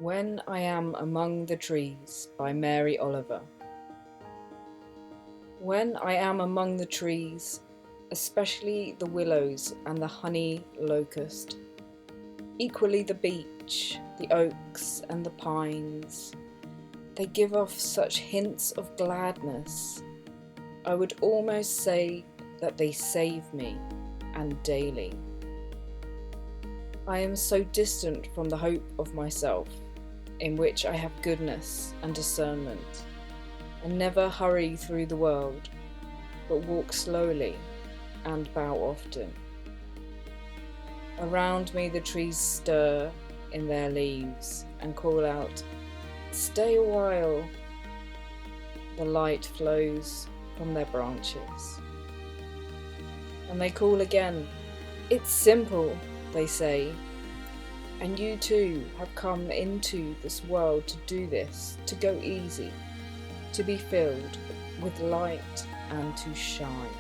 When I Am Among the Trees by Mary Oliver. When I am among the trees, especially the willows and the honey locust, equally the beech, the oaks and the pines, they give off such hints of gladness. I would almost say that they save me, and daily. I am so distant from the hope of myself, in which I have goodness and discernment, and never hurry through the world, but walk slowly and bow often. Around me the trees stir in their leaves and call out, "Stay a while." The light flows from their branches. And they call again, "It's simple," they say, "and you too have come into this world to do this, to go easy, to be filled with light and to shine."